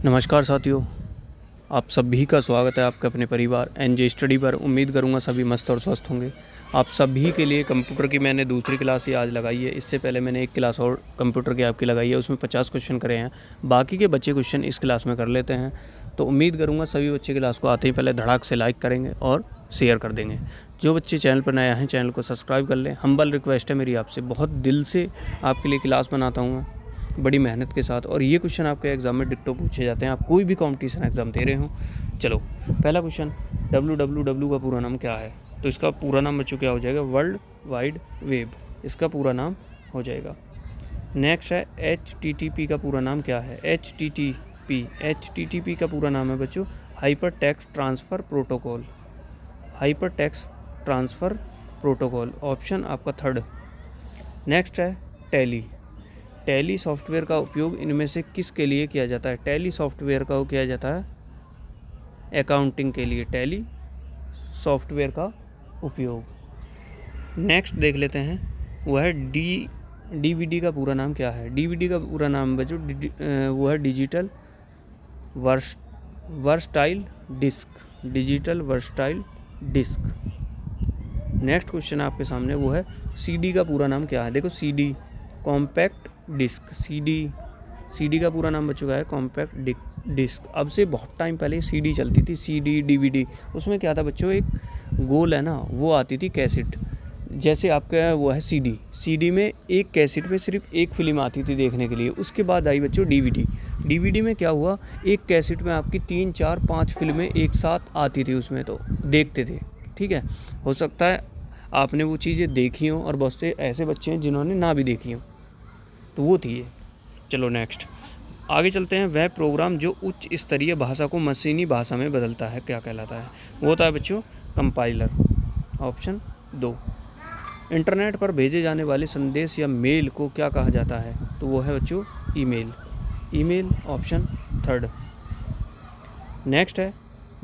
नमस्कार साथियों, आप सभी का स्वागत है आपके अपने परिवार एनजे स्टडी पर। उम्मीद करूंगा सभी मस्त और स्वस्थ होंगे। आप सभी के लिए कंप्यूटर की मैंने दूसरी क्लास ही आज लगाई है। इससे पहले मैंने एक क्लास और कंप्यूटर की आपकी लगाई है, उसमें 50 क्वेश्चन करे हैं। बाकी के बच्चे क्वेश्चन इस क्लास में कर लेते हैं। तो उम्मीद करूँगा सभी बच्चे क्लास को आते ही पहले धड़ाक से लाइक करेंगे और शेयर कर देंगे। जो बच्चे चैनल पर नया हैं चैनल को सब्सक्राइब कर लें। हम्बल रिक्वेस्ट है मेरी आपसे, बहुत दिल से आपके लिए क्लास बनाता हूँ मैं, बड़ी मेहनत के साथ। और ये क्वेश्चन आपके एग्ज़ाम में डिक्टो पूछे जाते हैं, आप कोई भी कंपटीशन एग्ज़ाम दे रहे हो। चलो पहला क्वेश्चन, www का पूरा नाम क्या है? तो इसका पूरा नाम बच्चों क्या हो जाएगा? वर्ल्ड वाइड वेब, इसका पूरा नाम हो जाएगा। नेक्स्ट है HTTP का पूरा नाम क्या है? HTTP का पूरा नाम है बच्चों hyper text transfer protocol. Hyper text transfer protocol, option आपका थर्ड। नेक्स्ट है टैली। टैली सॉफ्टवेयर का उपयोग इनमें से किसके लिए किया जाता है? टैली सॉफ्टवेयर का किया जाता है अकाउंटिंग के लिए, टैली सॉफ्टवेयर का उपयोग। नेक्स्ट देख लेते हैं, वह है DVD का पूरा नाम क्या है? DVD का पूरा नाम बच्चों वो है digital versatile disc. Digital versatile disc. Next question आपके सामने वो है CD का पूरा नाम क्या है? देखो CD कॉम्पैक्ट डिस्क। CD का पूरा नाम बच्चों का है कॉम्पैक्ट डिस्क। अब से बहुत टाइम पहले CD चलती थी, CD DVD। उसमें क्या था बच्चों, एक गोल है ना, वो आती थी कैसेट, जैसे आपका वो है CD में एक कैसेट में सिर्फ एक फिल्म आती थी देखने के लिए। उसके बाद आई बच्चों DVD में क्या हुआ, एक कैसेट में आपकी 3 4 5 फिल्में एक साथ आती थी उसमें, तो देखते थे। ठीक है, हो सकता है आपने वो चीज़ें देखी हों और बहुत से ऐसे बच्चे हैं जिन्होंने ना भी देखी हों, तो वो थी ये। चलो नेक्स्ट आगे चलते हैं। वह प्रोग्राम जो उच्च स्तरीय भाषा को मशीनी भाषा में बदलता है क्या कहलाता है? वो होता है बच्चों कंपाइलर, ऑप्शन 2। इंटरनेट पर भेजे जाने वाले संदेश या मेल को क्या कहा जाता है? तो वो है बच्चों ईमेल, ऑप्शन थर्ड। नेक्स्ट है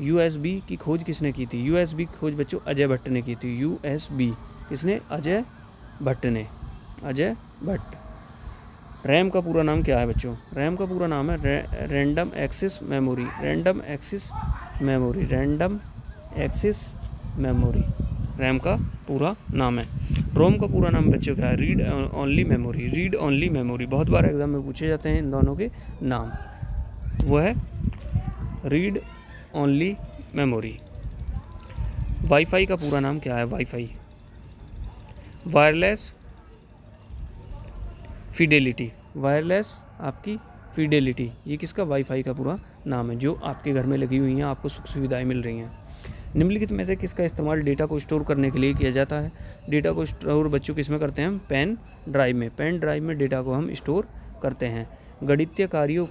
USB की खोज किसने की थी? USB की खोज बच्चों अजय भट्ट ने की थी। USB किसने? अजय भट्ट। रैम का पूरा नाम क्या है बच्चों? रैम का पूरा नाम है रैंडम एक्सेस मेमोरी। रैम का पूरा नाम है। रोम का पूरा नाम बच्चों क्या है? Read only memory. बहुत बार एग्जाम में पूछे जाते हैं इन दोनों के नाम, वो है रीड ओनली मेमोरी। वाईफाई का पूरा नाम क्या है? वायरलेस आपकी फिडेलिटी, ये किसका? वाईफाई का पूरा नाम है, जो आपके घर में लगी हुई हैं, आपको सुख सुविधाएं मिल रही हैं। निम्नलिखित में से किसका इस्तेमाल डेटा को स्टोर करने के लिए किया जाता है? डेटा को स्टोर बच्चों किस में करते हैं हम? पेन ड्राइव में डेटा को हम स्टोर करते हैं। गणितीय कार्यों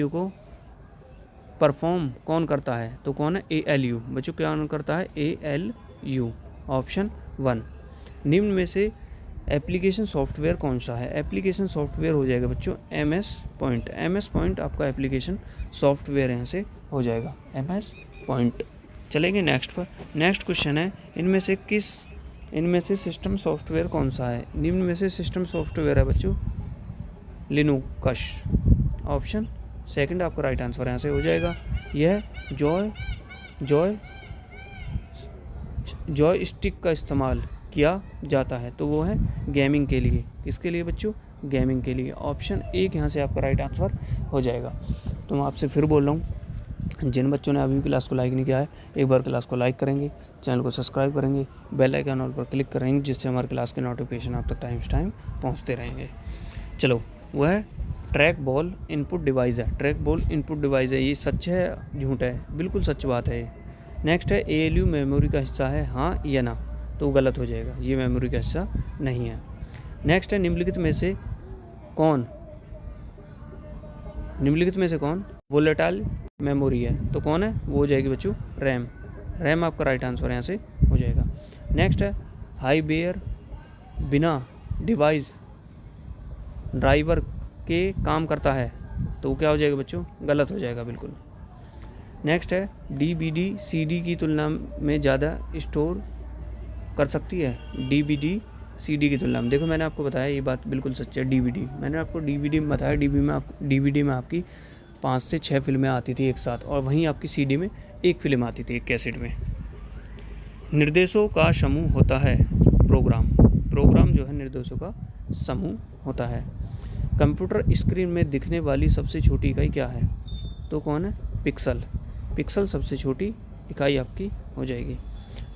को परफॉर्म कौन करता है? तो कौन है? ALU बच्चों, क्या करता है? ALU, option 1। निम्न में से एप्लीकेशन सॉफ्टवेयर कौन सा है? एप्लीकेशन सॉफ्टवेयर हो जाएगा बच्चों MS पॉइंट आपका एप्लीकेशन सॉफ्टवेयर यहाँ से हो जाएगा MS पॉइंट। चलेंगे नेक्स्ट पर। नेक्स्ट क्वेश्चन है, इनमें से सिस्टम सॉफ्टवेयर कौन सा है? निम्न में से सिस्टम सॉफ्टवेयर है बच्चों लिनुक्स, ऑप्शन सेकंड आपका राइट आंसर यहाँ से हो जाएगा। यह जॉय स्टिक का इस्तेमाल किया जाता है, तो वो है गेमिंग के लिए। किसके लिए बच्चों? गेमिंग के लिए, ऑप्शन 1 यहाँ से आपका राइट आंसर हो जाएगा। तो मैं आपसे फिर बोल रहा हूँ, जिन बच्चों ने अभी क्लास को लाइक नहीं किया है, एक बार क्लास को लाइक करेंगे, चैनल को सब्सक्राइब करेंगे, बेल आइकन ऑल पर क्लिक करेंगे, जिससे हमारे क्लास के नोटिफिकेशन आप तक टाइम पहुँचते रहेंगे। चलो, वह है ट्रैक बॉल इनपुट डिवाइस है। ये सच है झूठ है? बिल्कुल सच बात है ये। नेक्स्ट है ALU मेमोरी का हिस्सा है, हाँ या ना? तो गलत हो जाएगा, ये मेमोरी का हिस्सा नहीं है। नेक्स्ट है निम्नलिखित में से कौन वोलेटाइल मेमोरी है? तो कौन है? वो हो जाएगी बच्चों रैम आपका राइट आंसर यहाँ से हो जाएगा। नेक्स्ट है हाई बेयर बिना डिवाइस ड्राइवर के काम करता है, तो वो क्या हो जाएगा बच्चों? गलत हो जाएगा बिल्कुल। नेक्स्ट है DVD CD की तुलना में ज़्यादा स्टोर कर सकती है? DVD CD की तुलना में, देखो मैंने आपको बताया ये बात बिल्कुल सच है। मैंने आपको DVD में बताया, DVD में आपकी 5 से 6 फिल्में आती थी एक साथ, और वहीं आपकी सीडी में एक फिल्म आती थी एक कैसेट में। निर्देशों का समूह होता है प्रोग्राम। प्रोग्राम जो है निर्देशों का समूह होता है। कंप्यूटर स्क्रीन में दिखने वाली सबसे छोटी इकाई क्या है? तो कौन है? पिक्सल। पिक्सल सबसे छोटी इकाई आपकी हो जाएगी।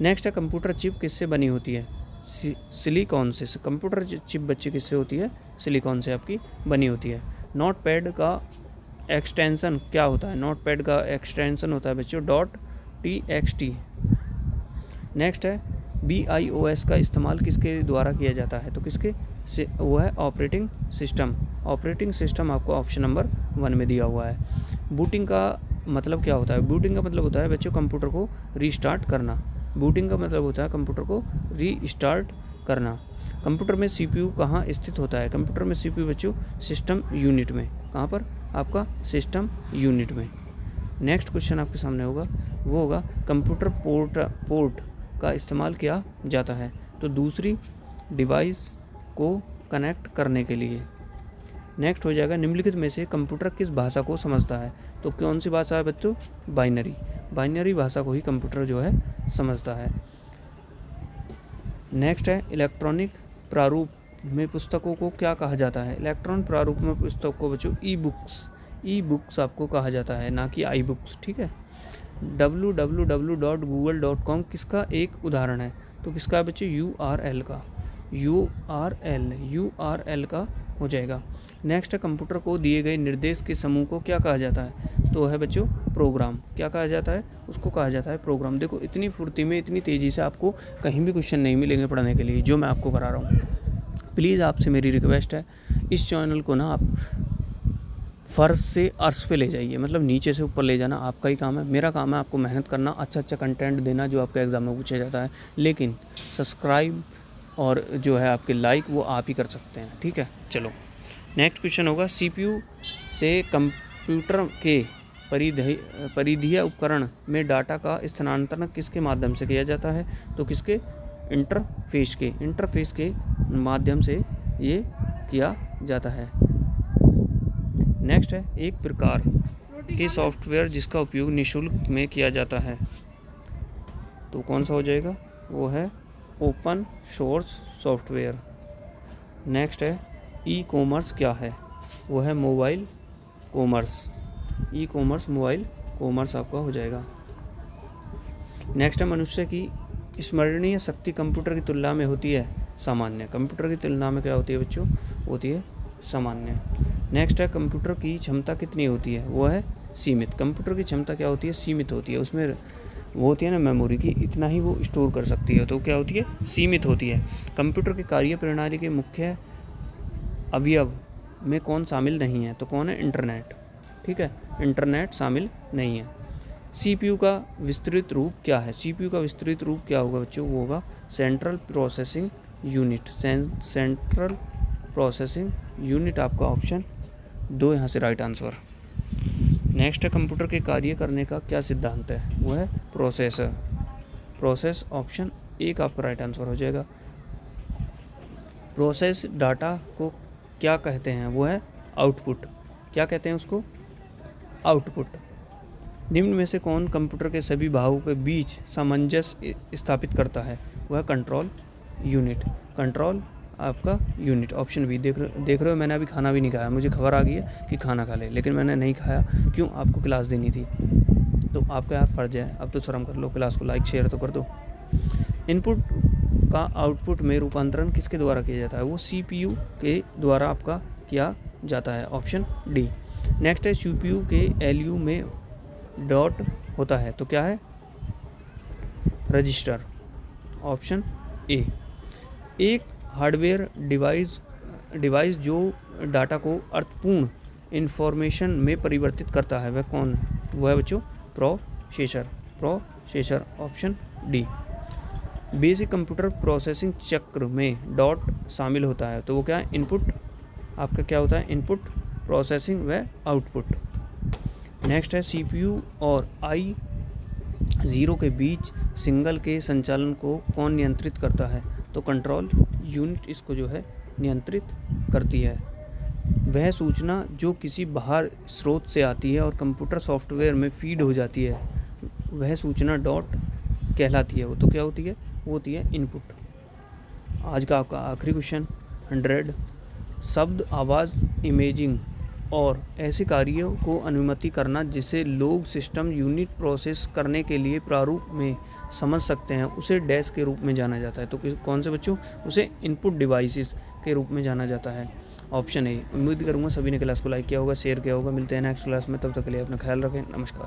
नेक्स्ट है कंप्यूटर चिप किससे बनी होती है? सिलिकॉन से। कंप्यूटर चिप बच्चे किससे होती है? सिलिकॉन से आपकी बनी होती है। नोट पैड का एक्सटेंशन क्या होता है? नोट पैड का एक्सटेंशन होता है बच्चों .txt। नेक्स्ट है BIOS का इस्तेमाल किसके द्वारा किया जाता है? तो किसके से? वो है ऑपरेटिंग सिस्टम। ऑपरेटिंग सिस्टम आपको ऑप्शन नंबर 1 में दिया हुआ है। बूटिंग का मतलब क्या होता है? बूटिंग का मतलब होता है बच्चों कंप्यूटर को रीस्टार्ट करना। बूटिंग का मतलब होता है कंप्यूटर को रीस्टार्ट करना। कंप्यूटर में CPU कहाँ स्थित होता है? कंप्यूटर में CPU बच्चों सिस्टम यूनिट में। कहाँ पर? आपका सिस्टम यूनिट में। नेक्स्ट क्वेश्चन आपके सामने होगा, वो होगा कंप्यूटर पोर्ट का इस्तेमाल किया जाता है तो दूसरी डिवाइस को कनेक्ट करने के लिए। नेक्स्ट हो जाएगा निम्नलिखित में से कंप्यूटर किस भाषा को समझता है? तो कौन सी भाषा है बच्चों? बाइनरी। बाइनरी भाषा को ही कंप्यूटर जो है समझता है। नेक्स्ट है इलेक्ट्रॉनिक प्रारूप में पुस्तकों को क्या कहा जाता है? इलेक्ट्रॉनिक प्रारूप में पुस्तक को बच्चों ई बुक्स आपको कहा जाता है, ना कि आई बुक्स। ठीक है। www.google.com किसका एक उदाहरण है? तो किसका है बच्चों? URL का। URL का हो जाएगा। नेक्स्ट है कंप्यूटर को दिए गए निर्देश के समूह को क्या कहा जाता है? तो है बच्चों प्रोग्राम। क्या कहा जाता है? उसको कहा जाता है प्रोग्राम। देखो इतनी फुर्ती में इतनी तेज़ी से आपको कहीं भी क्वेश्चन नहीं मिलेंगे पढ़ने के लिए जो मैं आपको करा रहा हूँ। प्लीज़ आपसे मेरी रिक्वेस्ट है, इस चैनल को ना आप फर्श से अर्श पे ले जाइए, मतलब नीचे से ऊपर ले जाना आपका ही काम है। मेरा काम है आपको मेहनत करना, अच्छा कंटेंट देना जो आपके एग्ज़ाम में पूछा जाता है। लेकिन सब्सक्राइब और जो है आपके लाइक वो आप ही कर सकते हैं। ठीक है, चलो नेक्स्ट क्वेश्चन होगा CPU से कंप्यूटर के परिधीय उपकरण में डाटा का स्थानांतरण किसके माध्यम से किया जाता है? तो किसके? इंटरफेस के माध्यम से ये किया जाता है। नेक्स्ट है एक प्रकार के सॉफ्टवेयर जिसका उपयोग निःशुल्क में किया जाता है तो कौन सा हो जाएगा? वो है ओपन सोर्स सॉफ्टवेयर। नेक्स्ट है ई कॉमर्स क्या है? वो है mobile commerce. E commerce mobile commerce आपका हो जाएगा। नेक्स्ट है मनुष्य की स्मरणीय शक्ति कंप्यूटर की तुलना में होती है सामान्य। कंप्यूटर की तुलना में क्या होती है बच्चों? होती है सामान्य। नेक्स्ट है कंप्यूटर की क्षमता कितनी होती है? वो है सीमित। कंप्यूटर की क्षमता क्या होती है? सीमित होती है। उसमें वो होती है ना मेमोरी की, इतना ही वो स्टोर कर सकती है, तो क्या होती है? सीमित होती है। कंप्यूटर की कार्य प्रणाली के मुख्य अवयव में कौन शामिल नहीं है? तो कौन है? इंटरनेट। ठीक है, इंटरनेट शामिल नहीं है। CPU का विस्तृत रूप क्या है? CPU का विस्तृत रूप क्या होगा बच्चों? वो होगा central processing unit. Central processing unit आपका ऑप्शन 2 यहाँ से राइट आंसर। नेक्स्ट है कंप्यूटर के कार्य करने का क्या सिद्धांत है? वो है प्रोसेसर। प्रोसेस ऑप्शन 1 आपका राइट आंसर हो जाएगा। प्रोसेस डाटा को क्या कहते हैं? वो है आउटपुट। क्या कहते हैं उसको? आउटपुट। निम्न में से कौन कंप्यूटर के सभी भागों के बीच सामंजस्य स्थापित करता है? वह कंट्रोल यूनिट। कंट्रोल आपका यूनिट ऑप्शन बी। देख रहे हो मैंने अभी खाना भी नहीं खाया। मुझे खबर आ गई है कि खाना खा ले, लेकिन मैंने नहीं खाया। क्यों? आपको क्लास देनी थी, तो आपका यार फ़र्ज़ है। अब तो शर्म कर लो, क्लास को लाइक शेयर तो कर दो। इनपुट का आउटपुट में रूपांतरण किसके द्वारा किया जाता है? वो CPU के द्वारा आपका किया जाता है, ऑप्शन डी। नेक्स्ट है CPU के LU में डॉट होता है तो क्या है? Register, option A. एक हार्डवेयर डिवाइस जो डाटा को अर्थपूर्ण इंफॉर्मेशन में परिवर्तित करता है वह कौन है? वह है बच्चों processor, option D. Basic computer processing चक्र में डॉट शामिल होता है तो वो क्या है? इनपुट। आपका क्या होता है? इनपुट, प्रोसेसिंग व आउटपुट। नेक्स्ट है CPU और I0 के बीच सिग्नल के संचालन को कौन नियंत्रित करता है? तो कंट्रोल यूनिट इसको जो है नियंत्रित करती है। वह सूचना जो किसी बाहर स्रोत से आती है और कंप्यूटर सॉफ्टवेयर में फीड हो जाती है, वह सूचना डॉट कहलाती है। वो तो क्या होती है? वो होती है इनपुट। आज का आपका आखिरी क्वेश्चन 100। शब्द, आवाज़, इमेजिंग और ऐसे कार्यों को अनुमति करना जिसे लोग सिस्टम यूनिट प्रोसेस करने के लिए प्रारूप में समझ सकते हैं, उसे डैश के रूप में जाना जाता है। तो कौन से बच्चों? उसे इनपुट डिवाइसेस के रूप में जाना जाता है। Option A. उम्मीद करूँगा सभी ने क्लास को लाइक किया होगा, शेयर किया होगा। मिलते हैं नेक्स्ट क्लास में, तब तक के लिए अपना ख्याल रखें। नमस्कार।